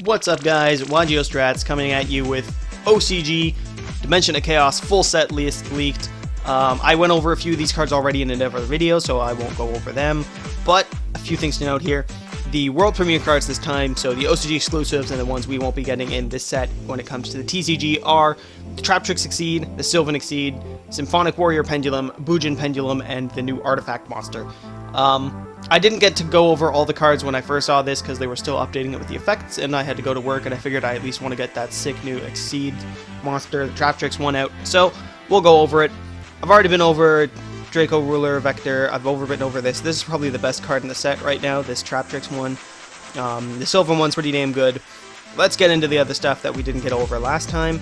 What's up, guys? Strats coming at you with OCG Dimension of Chaos full set list leaked. I went over a few of these cards already in another video, so I won't go over them, but a few things to note here. The World Premiere cards this time, so the OCG exclusives and the ones we won't be getting in this set when it comes to the TCG are the Traptrix Exceed, the Sylvan Exceed, Symphonic Warrior Pendulum, Bujin Pendulum, and the new Artifact Monster. I didn't get to go over all the cards when I first saw this because they were still updating it with the effects, and I had to go to work, and I figured I at least want to get that sick new Exceed monster, the Traptrix one out, so we'll go over it. I've already been over Draco Ruler Vector. I've been over this. This is probably the best card in the set right now, this Traptrix one. The Sylvan one's pretty damn good. Let's get into the other stuff that we didn't get over last time.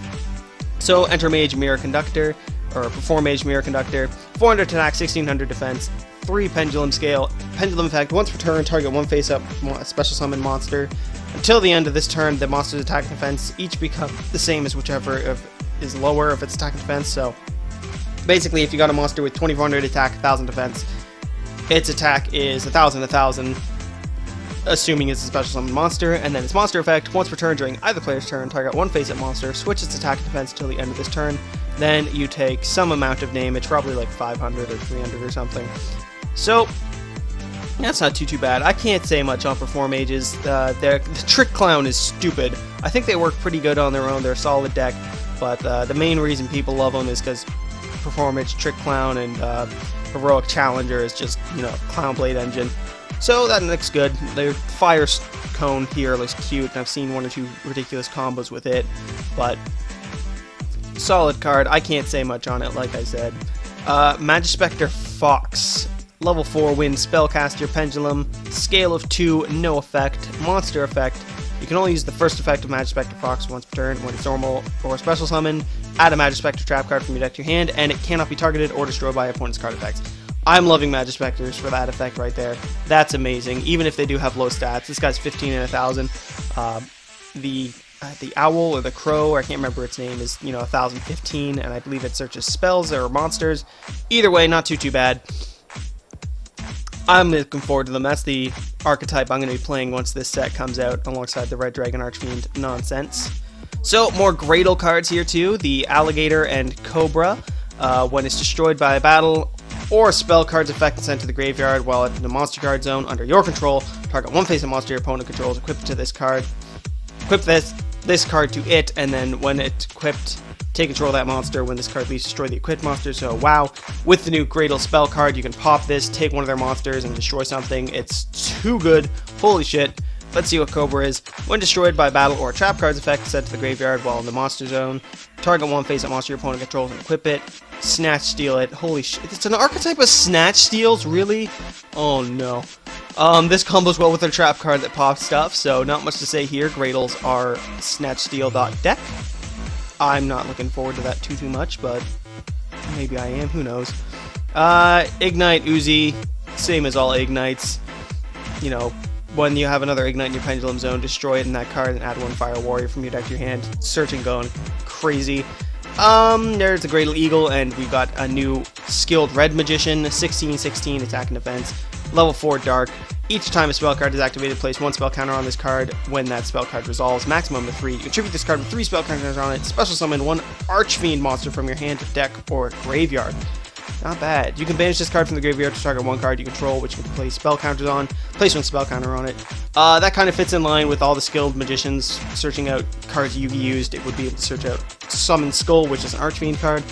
So, Enter Mage Mirror Conductor, or Performage Mirror Conductor, 400 attack, 1600 defense, 3 Pendulum Scale, Pendulum Effect, once per turn, target one face-up special summon monster. Until the end of this turn, the monster's attack and defense each become the same as whichever is lower of its attack and defense, so basically, if you got a monster with 2400 attack, 1000 defense, its attack is 1000, assuming it's a special summon monster, and then its monster effect, once per turn during either player's turn, target one face-up monster, switch its attack and defense until the end of this turn, then you take some amount of damage, probably like 500 or 300 or something. So, that's not too bad. I can't say much on Performages. The Trick Clown is stupid. I think they work pretty good on their own, they're a solid deck, but the main reason people love them is because Performage, Trick Clown, and Heroic Challenger is just, Clown Blade Engine. So that looks good. The Fire Cone here looks cute, and I've seen one or two ridiculous combos with it, but solid card. I can't say much on it, like I said. Majespecter Fox. Level 4 wind spellcaster Pendulum. Scale of 2, no effect. Monster effect. You can only use the first effect of Majespecter Fox once per turn. When it's normal or special summon, add a Majespecter trap card from your deck to your hand, and it cannot be targeted or destroyed by opponent's card effects. I'm loving Majespecters for that effect right there. That's amazing, even if they do have low stats. This guy's 15 and 1000. The owl or the crow, or I can't remember its name, is 1015, and I believe it searches spells or monsters. Either way, not too bad. I'm looking forward to them. That's the archetype I'm going to be playing once this set comes out, alongside the Red Dragon Archfiend nonsense. So, more Graydle cards here too. The Alligator and Cobra. When it's destroyed by a battle or spell card's effect is sent to the graveyard while in the monster card zone under your control, target one face of monster your opponent controls, equip it to this card. Equip this card to it, and then when it's equipped, take control of that monster. When this card leaves, destroy the equipped monster. So wow, with the new Graydle spell card, you can pop this, take one of their monsters, and destroy something. It's too good. Holy shit. Let's see what Cobra is. When destroyed by battle or trap card's effect, sent to the graveyard while in the monster zone. Target one face-up monster your opponent controls and equip it. Snatch Steal it. Holy shit. It's an archetype of Snatch Steals? Really? Oh no. This combos well with their trap card that pops stuff, so not much to say here. Graydles are snatchsteal.deck. I'm not looking forward to that too much, but maybe I am, who knows. Ignite Uzi, same as all Ignites. When you have another Ignite in your Pendulum Zone, destroy it in that card and add one Fire Warrior from your deck to your hand. Searching going crazy. There's a Graydle Eagle, and we've got a new Skilled Red Magician, 16/16 attack and defense. Level 4 Dark. Each time a spell card is activated, place one spell counter on this card. When that spell card resolves, maximum of 3. You contribute this card with 3 spell counters on it. Special summon one Archfiend monster from your hand, deck, or graveyard. Not bad. You can banish this card from the graveyard to target one card you control, which you can place spell counters on. Place one spell counter on it. That kind of fits in line with all the skilled magicians searching out cards you've used. It would be able to search out Summon Skull, which is an Archfiend card.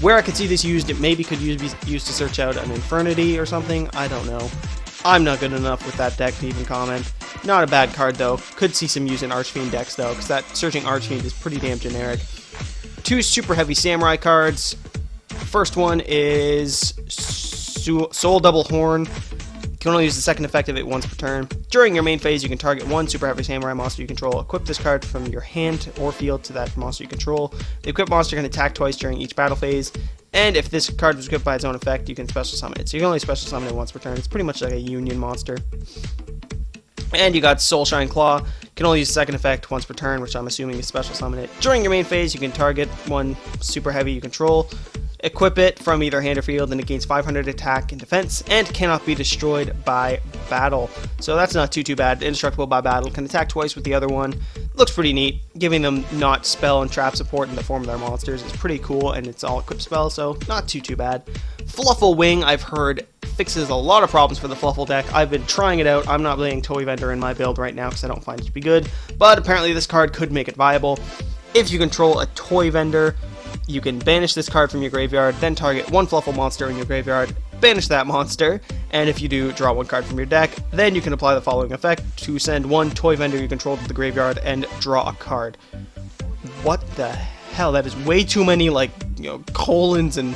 Where I could see this used, it maybe could be used to search out an Infernity or something. I don't know. I'm not good enough with that deck to even comment. Not a bad card though. Could see some use in Archfiend decks though, because that searching Archfiend is pretty damn generic. 2 Superheavy Samurai cards. First one is Soul Double Horn. You can only use the second effect of it once per turn. During your main phase, you can target one Superheavy Samurai monster you control. Equip this card from your hand or field to that monster you control. The equipped monster can attack twice during each battle phase. And if this card was equipped by its own effect, you can special summon it. So you can only special summon it once per turn. It's pretty much like a Union monster. And you got Soulshine Claw. You can only use the second effect once per turn, which I'm assuming is special summon it. During your main phase, you can target one Super Heavy you control. Equip it from either hand or field, and it gains 500 attack and defense, and cannot be destroyed by battle. So that's not too bad. Indestructible by battle, can attack twice with the other one. Looks pretty neat. Giving them not spell and trap support in the form of their monsters is pretty cool, and it's all equipped spell, so not too bad. Fluffle Wing, I've heard, fixes a lot of problems for the Fluffle deck. I've been trying it out. I'm not playing Toy Vendor in my build right now because I don't find it to be good, but apparently this card could make it viable. If you control a Toy Vendor, you can banish this card from your graveyard, then target one Fluffle monster in your graveyard, banish that monster, and if you do, draw one card from your deck. Then you can apply the following effect to send one Toy Vendor you control to the graveyard and draw a card. What the hell? That is way too many, like, colons and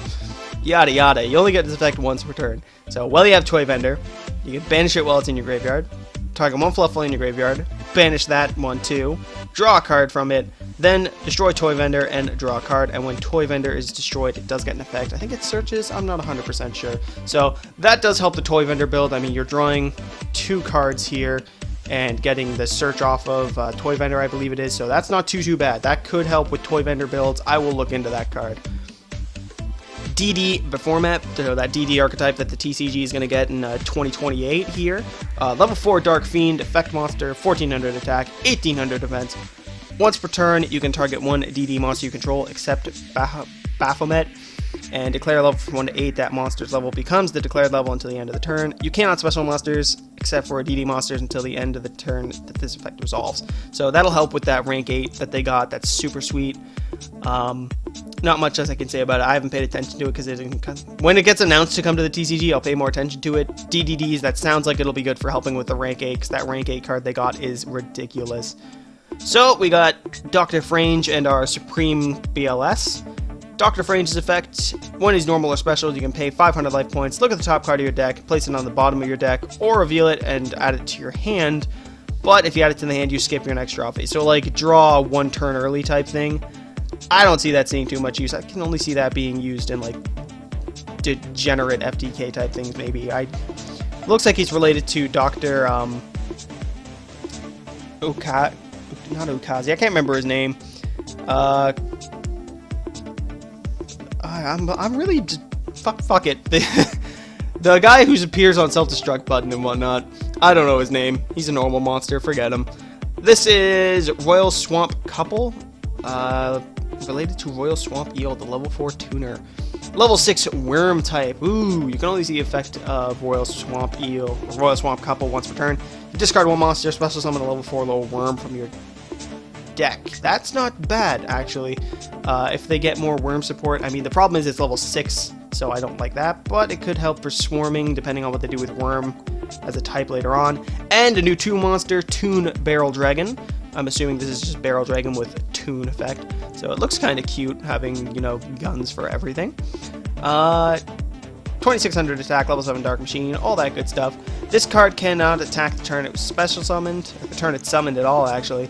yada yada. You only get this effect once per turn. So while you have Toy Vendor, you can banish it while it's in your graveyard, target one Fluffle in your graveyard, banish that one too, draw a card from it, then destroy Toy Vendor and draw a card, and when Toy Vendor is destroyed, it does get an effect. I think it searches, I'm not 100% sure. So that does help the Toy Vendor build. I mean, you're drawing 2 cards here and getting the search off of Toy Vendor, I believe it is, so that's not too bad. That could help with Toy Vendor builds. I will look into that card. DD Performage, so that DD archetype that the TCG is going to get in 2028 here. Level 4 Dark Fiend, effect monster, 1400 attack, 1800 defense. Once per turn, you can target one DD monster you control except Baphomet, and declare a level from 1 to 8. That monster's level becomes the declared level until the end of the turn. You cannot special monsters except for DD monsters until the end of the turn that this effect resolves. So that'll help with that rank 8 that they got. That's super sweet. Not much else I can say about it. I haven't paid attention to it because when it gets announced to come to the TCG, I'll pay more attention to it. DDDs, that sounds like it'll be good for helping with the rank 8, because that rank 8 card they got is ridiculous. So we got Dr. Frange and our Supreme BLS. Dr. Frange's effect, when he's normal or special, you can pay 500 life points, look at the top card of your deck, place it on the bottom of your deck, or reveal it and add it to your hand. But if you add it to the hand, you skip your next draw phase. So like draw 1 turn early type thing. I don't see that seeing too much use. I can only see that being used in like degenerate FTK type things maybe. Looks like he's related to Dr. Not Ukazi, I can't remember his name. I'm really just, fuck it. The guy who appears on self-destruct button and whatnot. I don't know his name. He's a normal monster. Forget him. This is Royal Swamp Couple. Related to Royal Swamp Eel, the level 4 tuner. Level 6 worm type. Ooh, you can only see the effect of Royal Swamp Eel, Royal Swamp Couple once per turn. You discard one monster, special summon a level 4 little worm from your deck. That's not bad, actually. If they get more worm support, I mean, the problem is it's level 6, so I don't like that, but it could help for swarming, depending on what they do with worm as a type later on. And a new Toon monster, Toon Barrel Dragon. I'm assuming this is just Barrel Dragon with a Toon effect. So it looks kind of cute, having, guns for everything. 2600 attack, level 7 Dark Machine, all that good stuff. This card cannot attack the turn it was special summoned, or the turn it's summoned at all, actually.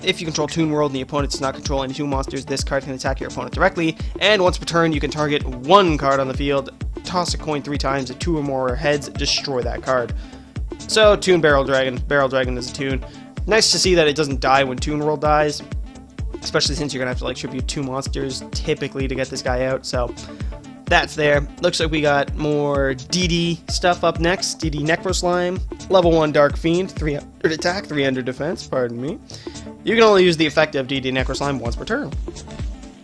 If you control Toon World and the opponent does not control any Toon monsters, this card can attack your opponent directly, and once per turn you can target 1 card on the field, toss a coin 3 times at 2 or more heads, destroy that card. So, Toon Barrel Dragon. Barrel Dragon is a Toon. Nice to see that it doesn't die when Toon World dies, especially since you're going to have to tribute 2 monsters typically to get this guy out, so that's there. Looks like we got more DD stuff up next. DD Necro Slime, level 1 Dark Fiend, 300 attack, 300 defense, pardon me. You can only use the effect of DD Necro Slime once per turn.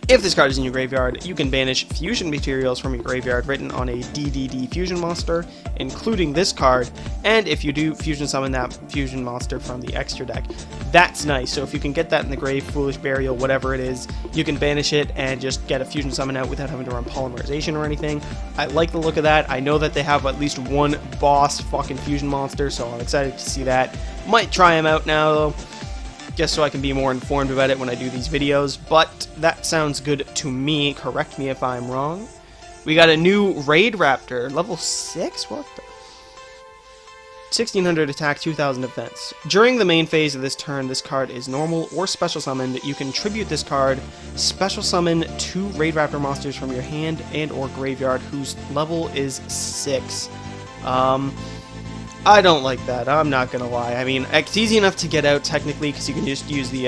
If this card is in your graveyard, you can banish fusion materials from your graveyard written on a DDD fusion monster, including this card, and if you do, fusion summon that fusion monster from the extra deck. That's nice, so if you can get that in the grave, Foolish Burial, whatever it is, you can banish it and just get a fusion summon out without having to run polymerization or anything. I like the look of that. I know that they have at least 1 boss fucking fusion monster, so I'm excited to see that. Might try him out now, though, just so I can be more informed about it when I do these videos, but that sounds good to me. Correct me if I'm wrong. We got a new Raidraptor, level 6? What the? 1600 attack, 2000 defense. During the main phase of this turn, this card is normal or special summoned. You can tribute this card, special summon 2 Raidraptor monsters from your hand and or graveyard whose level is 6. I don't like that, I'm not gonna lie. I mean, it's easy enough to get out technically because you can just use the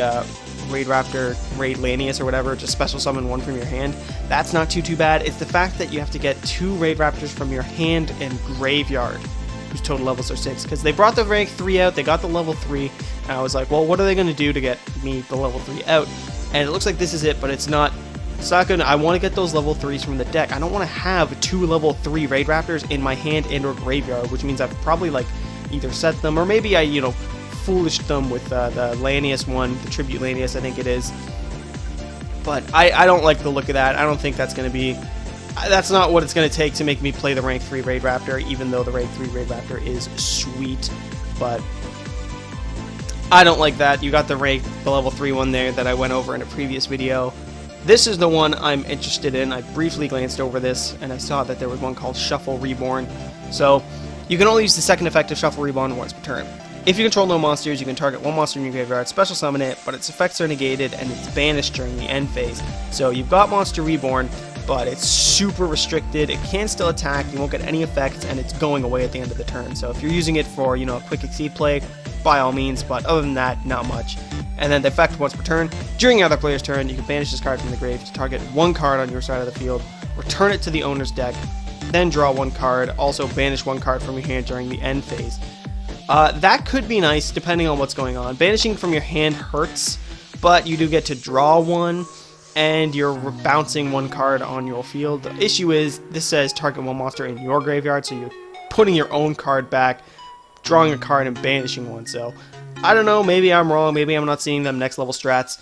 Raidraptor, Raid Lanius or whatever, just special summon one from your hand. That's not too bad. It's the fact that you have to get 2 Raidraptors from your hand and graveyard, whose total levels are 6, because they brought the rank 3 out, they got the level 3, and I was like, well, what are they going to do to get me the level 3 out? And it looks like this is it, but it's not good. I want to get those level 3s from the deck. I don't want to have 2 level 3 Raidraptors in my hand and or graveyard, which means I've probably like either set them, or maybe I, you know, foolished them with the Lanius one, the Tribute Lanius I think it is. But I don't like the look of that. I don't think that's going to be... That's not what it's going to take to make me play the rank 3 Raidraptor, even though the rank 3 Raidraptor is sweet. But I don't like that. You got the level 3 one there that I went over in a previous video. This is the one I'm interested in. I briefly glanced over this, and I saw that there was one called Shuffle Reborn. So, you can only use the second effect of Shuffle Reborn once per turn. If you control no monsters, you can target one monster in your graveyard, special summon it, but its effects are negated, and it's banished during the end phase. So, you've got Monster Reborn, but it's super restricted. It can still attack, you won't get any effects, and it's going away at the end of the turn. So, if you're using it for, you know, a quick exceed play, by all means, but other than that, not much. And then the effect once per turn. During the other player's turn, you can banish this card from the grave to target one card on your side of the field, return it to the owner's deck, then draw one card, also banish one card from your hand during the end phase. That could be nice depending on what's going on. Banishing from your hand hurts, but you do get to draw one, and you're bouncing one card on your field. The issue is, this says target one monster in your graveyard, so you're putting your own card back, drawing a card, and banishing one. So, I don't know, maybe I'm wrong, maybe I'm not seeing them next level strats.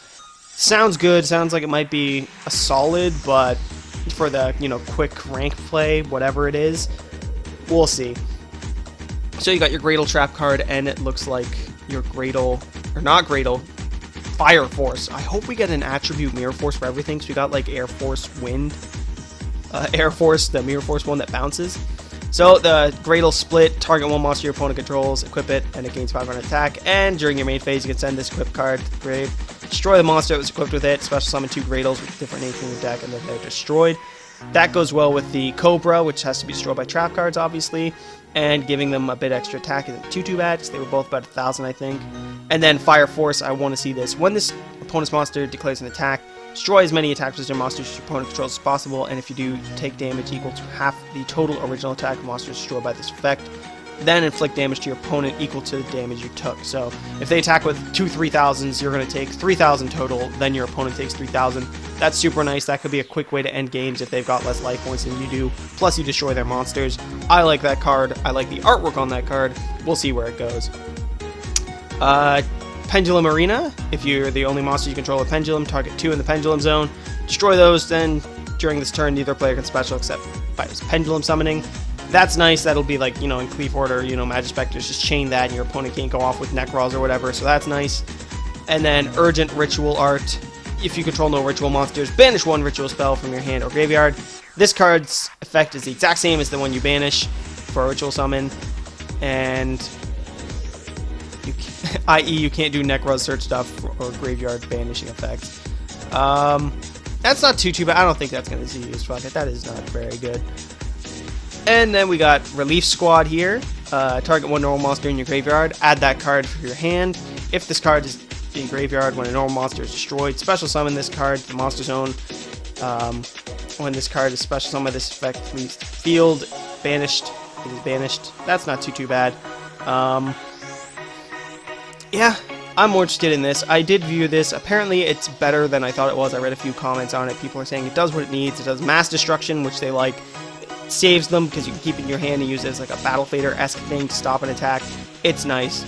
Sounds good, sounds like it might be a solid, but for the, you know, quick rank play, whatever it is, we'll see. So you got your Graydle trap card, and it looks like your Graydle, or not Graydle, Fire Force. I hope we get an attribute Mirror Force for everything, so we got like Air Force Wind, Air Force, the Mirror Force one that bounces. So the Graydle split, target one monster your opponent controls, equip it, and it gains 500 attack, and during your main phase you can send this equip card to the grave, destroy the monster that was equipped with it, special summon 2 Graydles with different names in your deck, and then they're destroyed. That goes well with the Cobra, which has to be destroyed by trap cards, obviously, and giving them a bit extra attack isn't too bad, because they were both about 1,000, I think. And then Fire Force, I want to see this. When this opponent's monster declares an attack, destroy as many attackers or monsters your opponent controls as possible, and if you do, you take damage equal to half the total original attack of monsters destroyed by this effect. Then inflict damage to your opponent equal to the damage you took. So if they attack with 2 3,000s, you're going to take 3,000 total, then your opponent takes 3,000. That's super nice. That could be a quick way to end games if they've got less life points than you do, plus you destroy their monsters. I like that card. I like the artwork on that card. We'll see where it goes. Pendulum Arena. If you're the only monster you control a pendulum, target 2 in the pendulum zone. Destroy those, then during this turn, neither player can special except by his pendulum summoning. That's nice. That'll be like, you know, in Cleave Order, you know, Majespecters just chain that and your opponent can't go off with Necros or whatever, so that's nice. And then Urgent Ritual Art. If you control no ritual monsters, banish one ritual spell from your hand or graveyard. This card's effect is the exact same as the one you banish for a ritual summon, and i.e. you can't do Necros search stuff or graveyard banishing effects. That's not too bad. I don't think that's going to see used. Fuck it, that is not very good. And then we got Relief Squad here. Target one normal monster in your graveyard. Add that card for your hand. If this card is in graveyard when a normal monster is destroyed, special summon this card to the monster zone. When this card is special summoned, this effect leaves the field. Banished. It is banished. That's not too bad. Yeah, I'm more interested in this. I did view this. Apparently, it's better than I thought it was. I read a few comments on it. People are saying it does what it needs. It does mass destruction, which they like. Saves them because you can keep it in your hand and use it as like a Battle Fader-esque thing to stop an attack. It's nice.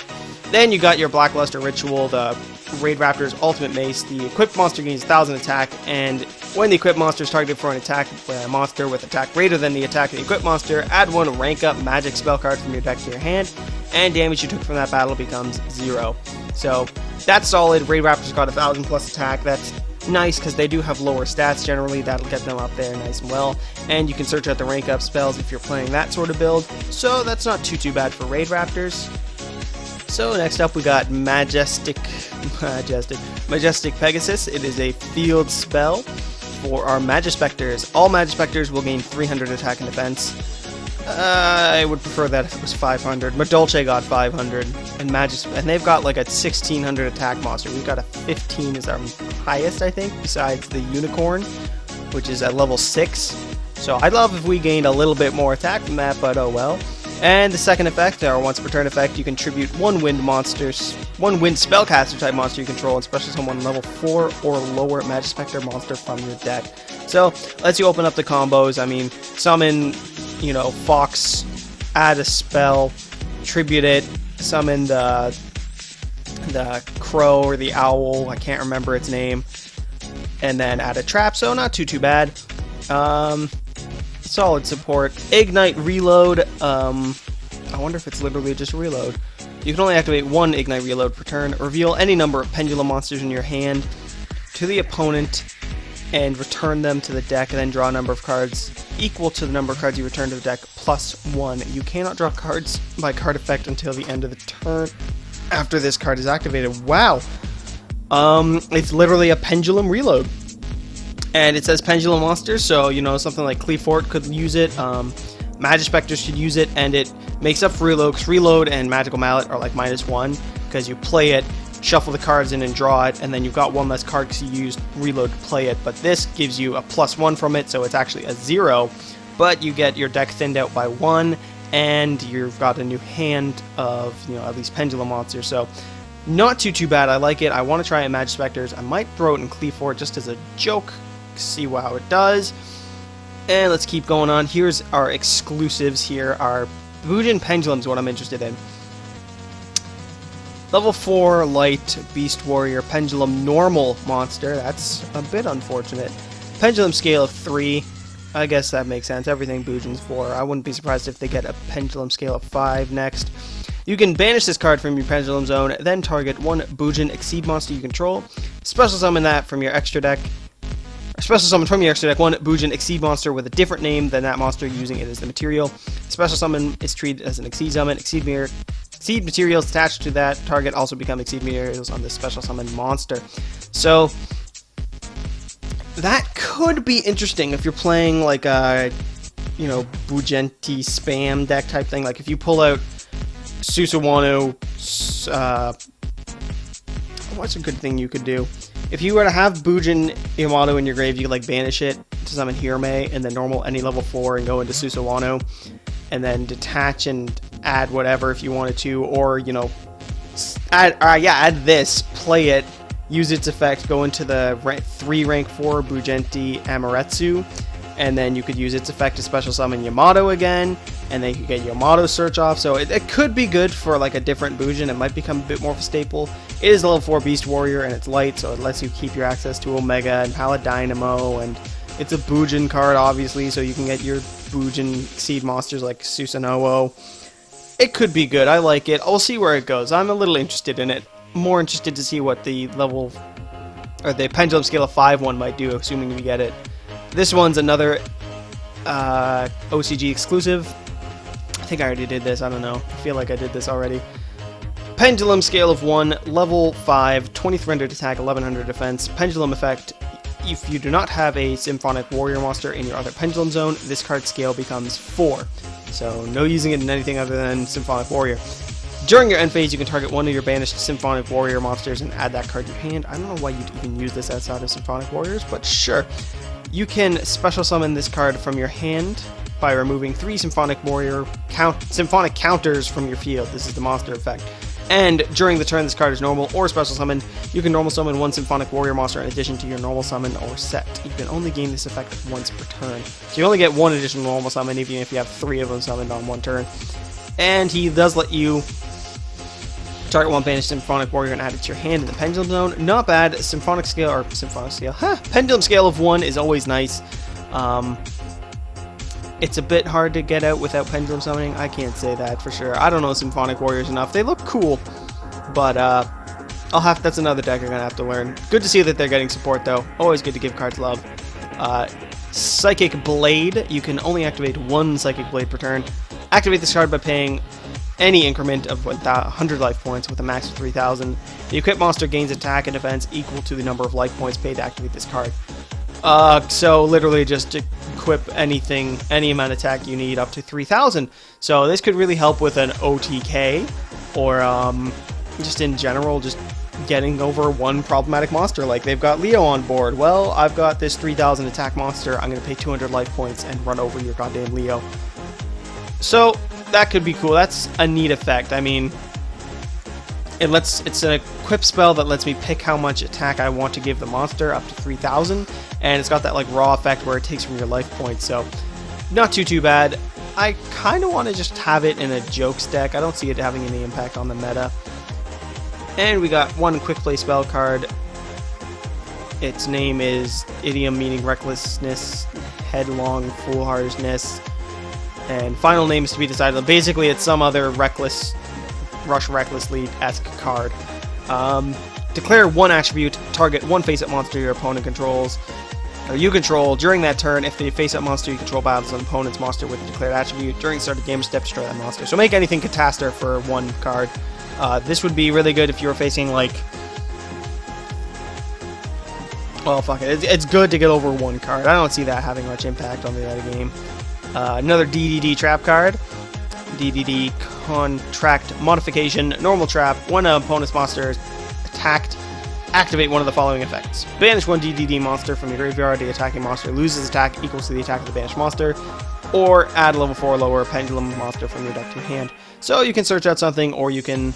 Then you got your Blackluster Ritual, the Raidraptor's Ultimate Mace. The equipped monster gains 1,000 attack, and when the equipped monster is targeted for an attack by a monster with attack greater than the attack of the equipped monster, add one rank up magic spell card from your deck to your hand, and damage you took from that battle becomes 0. So that's solid. Raidraptor's got 1,000 plus attack. That's nice because they do have lower stats generally. That'll get them up there nice and well, and you can search out the rank up spells if you're playing that sort of build, so that's not too bad for Raidraptors. So next up we got Majestic Pegasus. It is a field spell for our Majespecters. All Majespecters will gain 300 attack and defense. I would prefer that if it was 500. Madolche got 500, and and they've got like a 1600 attack monster. We've got a 15 is our highest, I think, besides the Unicorn, which is at level 6. So I'd love if we gained a little bit more attack from that, but oh well. And the second effect, our once per turn effect, you contribute one wind spellcaster type monster you control and special summon level 4 or lower Majespecter monster from your deck. So lets you open up the combos. I mean, summon, you know, Fox, add a spell, tribute it, summon the crow or the owl, I can't remember its name, and then add a trap, so not too bad. Solid support. Ignite reload. I wonder if it's literally just reload. You can only activate one Ignite reload per turn. Reveal any number of pendulum monsters in your hand to the opponent and return them to the deck, and then draw a number of cards equal to the number of cards you return to the deck plus 1. You cannot draw cards by card effect until the end of the turn after this card is activated. Wow. It's literally a pendulum reload. And it says pendulum monsters, so you know, something like Cleafort could use it, Majespecter should use it, and it makes up for reload, because reload and magical mallet are like -1, because you play it, shuffle the cards in and draw it, and then you've got one less card because you used reload to play it. But this gives you a +1 from it, so it's actually a 0, but you get your deck thinned out by 1, and you've got a new hand of, you know, at least pendulum monsters. So not too bad. I like it. I want to try it in Majespecters. I might throw it in Cleafort just as a joke, see how it does. And let's keep going on. Here's our exclusives here. Our Bujin Pendulum is what I'm interested in. Level 4 light Beast Warrior Pendulum normal monster. That's a bit unfortunate. Pendulum scale of 3. I guess that makes sense. Everything Bujin's 4. I wouldn't be surprised if they get a pendulum scale of 5 next. You can banish this card from your pendulum zone, then target one Bujin Exceed monster you control. Special summon that from your extra deck. Special summon from your extra deck one Bujin Exceed monster with a different name than that monster, using it as the material. Special summon is treated as an Exceed summon. Exceed materials attached to that target also become Exceed materials on this special summon monster. So that could be interesting if you're playing like a, you know, Bujenti spam deck type thing. Like if you pull out Susawano, what's a good thing you could do? If you were to have Bujin Yamato in your grave, you could like banish it to summon Hirame, and then normal any level 4 and go into Susawano, and then detach and add whatever if you wanted to, or, you know, add this, play it, use its effect, go into the rank 4 Bujenti Amaretsu, and then you could use its effect to special summon Yamato again, and then you could get Yamato search off. So it could be good for like a different Bujin. It might become a bit more of a staple. It is a level 4 Beast Warrior, and it's light, so it lets you keep your access to Omega and Paladynamo, and it's a Bujin card, obviously, so you can get your Bujin Exceed monsters like Susanoo. It could be good. I like it. I'll see where it goes. I'm a little interested in it. More interested to see what the level, or the Pendulum Scale of 5 one might do, assuming we get it. This one's another OCG exclusive. I think I already did this. I don't know. I feel like I did this already. Pendulum Scale of 1, level 5, 2300 attack, 1100 defense. Pendulum effect. If you do not have a Symphonic Warrior monster in your other Pendulum zone, this card scale becomes 4. So no using it in anything other than Symphonic Warrior. During your end phase, you can target one of your banished Symphonic Warrior monsters and add that card to your hand. I don't know why you'd even use this outside of Symphonic Warriors, but sure. You can special summon this card from your hand by removing 3 Symphonic counters from your field. This is the monster effect. And during the turn this card is normal or special summon, you can normal summon one Symphonic Warrior monster in addition to your normal summon or set. You can only gain this effect once per turn. So you only get one additional normal summon even if you have 3 of them summoned on one turn. And he does let you target one banished Symphonic Warrior and add it to your hand in the Pendulum Zone. Not bad. Pendulum Scale of 1 is always nice. It's a bit hard to get out without Pendulum Summoning. I can't say that for sure. I don't know Symphonic Warriors enough. They look cool, but that's another deck I'm gonna have to learn. Good to see that they're getting support though. Always good to give cards love. Psychic Blade. You can only activate one Psychic Blade per turn. Activate this card by paying any increment of 100 life points with a max of 3,000. The equipped monster gains attack and defense equal to the number of life points paid to activate this card. So literally just equip anything, any amount of attack you need up to 3,000. So this could really help with an OTK, or just in general, just getting over one problematic monster. Like they've got Leo on board. Well, I've got this 3,000 attack monster. I'm going to pay 200 life points and run over your goddamn Leo. So that could be cool. That's a neat effect. I mean, it's an equip spell that lets me pick how much attack I want to give the monster, up to 3,000, and it's got that like raw effect where it takes from your life points, so not too bad. I kind of want to just have it in a jokes deck. I don't see it having any impact on the meta. And we got one quick play spell card. Its name is Idiom, meaning recklessness, headlong, foolhardiness, and final name is to be decided. Basically, it's some other reckless, rush recklessly-esque card. Declare one attribute, target one face-up monster your opponent controls, or you control. During that turn, if the face-up monster you control battles an opponent's monster with a declared attribute, during the start of the game, step destroy that monster. So make anything catastrophe for one card. This would be really good if you were facing, like... Well, fuck it. It's good to get over one card. I don't see that having much impact on the meta game. Another DDD trap card. DDD contract modification. Normal trap. When an opponent's monster is attacked, activate one of the following effects. Banish one DDD monster from your graveyard. The attacking monster loses attack equals to the attack of the banished monster. Or add a level 4 lower pendulum monster from your deck to your hand. So you can search out something, or you can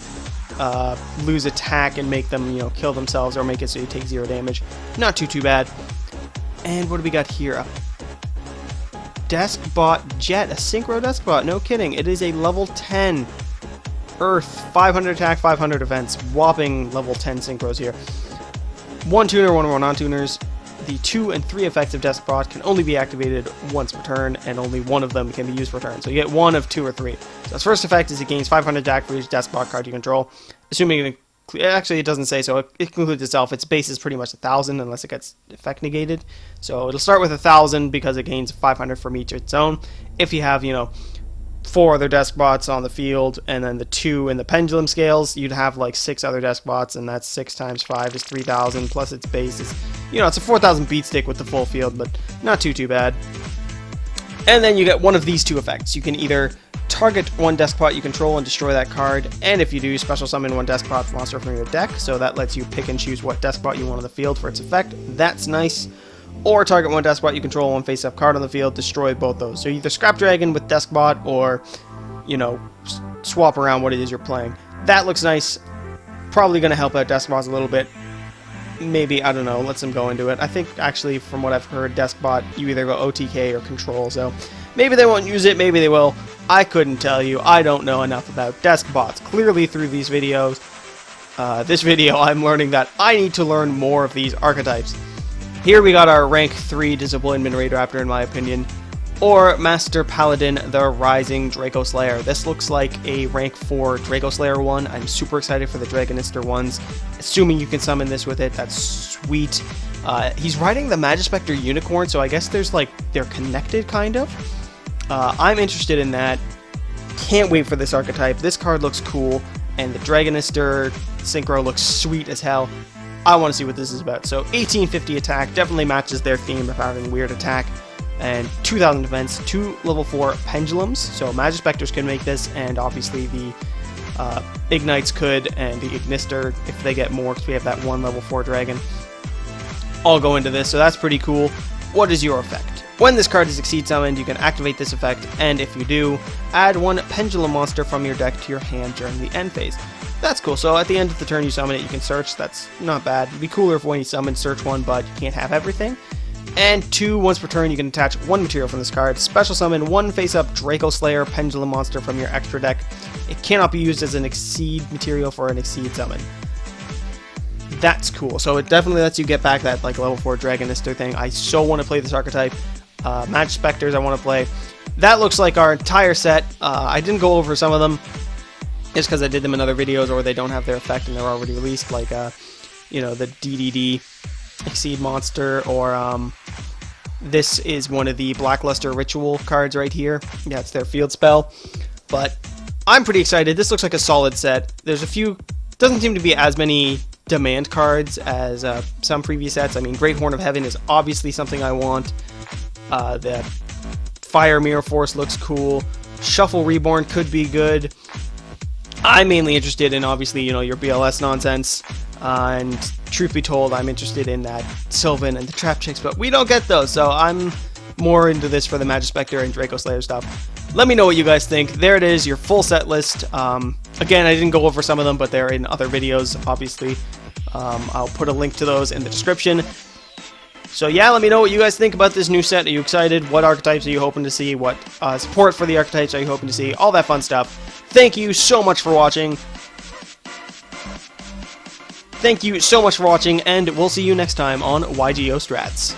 lose attack and make them, kill themselves, or make it so you take 0 damage. Not too bad. And what do we got here? Deskbot Jet, a synchro Deskbot, no kidding. It is a level 10 Earth, 500 attack, 500 defense, whopping level 10 synchros here. One tuner, one more non-tuners. The 2 and 3 effects of Deskbot can only be activated once per turn, and only one of them can be used per turn. So you get one of 2 or 3. So its first effect is it gains 500 attack for each Deskbot card you control, assuming it actually, it doesn't say, so it includes itself. Its base is pretty much 1,000 unless it gets effect negated. So it'll start with 1,000 because it gains 500 from each of its own. If you have, 4 other Deskbots on the field, and then the 2 in the pendulum scales, you'd have like 6 other Deskbots, and that's 6 times 5 is 3,000, plus its base is, it's a 4,000 beat stick with the full field, but not too bad. And then you get one of these 2 effects. You can either target one Deskbot you control and destroy that card, and if you do, special summon one Deskbot monster from your deck, so that lets you pick and choose what Deskbot you want on the field for its effect. That's nice. Or target one Deskbot you control, one face-up card on the field, destroy both those. So either Scrap Dragon with Deskbot, or, swap around what it is you're playing. That looks nice. Probably going to help out Deskbots a little bit. Maybe, I don't know, lets them go into it. I think, actually, from what I've heard, Deskbot, you either go OTK or control, so maybe they won't use it, maybe they will. I couldn't tell you. I don't know enough about Deskbots. Clearly, through these videos, this video, I'm learning that I need to learn more of these archetypes. Here we got our rank 3 disappointment Raidraptor, in my opinion, or Master Paladin, the Rising Draco Slayer. This looks like a rank 4 Draco Slayer one. I'm super excited for the Dragonister ones, assuming you can summon this with it. That's sweet. He's riding the Majespecter Unicorn, so I guess they're connected, kind of. I'm interested in that. Can't wait for this archetype. This card looks cool, and the Dragonister Synchro looks sweet as hell. I want to see what this is about. So 1850 attack definitely matches their theme of having weird attack, and 2,000 defense, 2 level 4 pendulums. So Majespecters can make this, and obviously the Ignites could, and the Ignister if they get more, because we have that 1 level 4 dragon. All go into this, so that's pretty cool. What is your effect? When this card is Exceed summoned, you can activate this effect, and if you do, add 1 pendulum monster from your deck to your hand during the end phase. That's cool. So at the end of the turn you summon it, you can search. That's not bad. It'd be cooler if when you summon, search 1, but you can't have everything. And 2, once per turn, you can attach 1 material from this card. Special summon 1 face-up Draco Slayer pendulum monster from your extra deck. It cannot be used as an Exceed material for an Exceed summon. That's cool. So it definitely lets you get back that level 4 Dragonister thing. I so want to play this archetype. Majespecters I want to play. That looks like our entire set. I didn't go over some of them just because I did them in other videos, or they don't have their effect and they're already released, like the DDD Exceed monster, or this is one of the Blackluster Ritual cards right here. Yeah, it's their field spell. But I'm pretty excited. This looks like a solid set. There's a few, doesn't seem to be as many demand cards as some previous sets. I mean, Great Horn of Heaven is obviously something I want. The Fire Mirror Force looks cool. Shuffle Reborn could be good. I'm mainly interested in, obviously, you know, your BLS nonsense. And truth be told, I'm interested in that Sylvan and the Trap Chicks, but we don't get those, so I'm more into this for the Majespecter and Draco Slayer stuff. Let me know what you guys think. There it is, your full set list. Again, I didn't go over some of them, but they're in other videos, obviously. I'll put a link to those in the description. So yeah, let me know what you guys think about this new set. Are you excited? What archetypes are you hoping to see? What support for the archetypes are you hoping to see? All that fun stuff. Thank you so much for watching. Thank you so much for watching, and we'll see you next time on YGO Strats.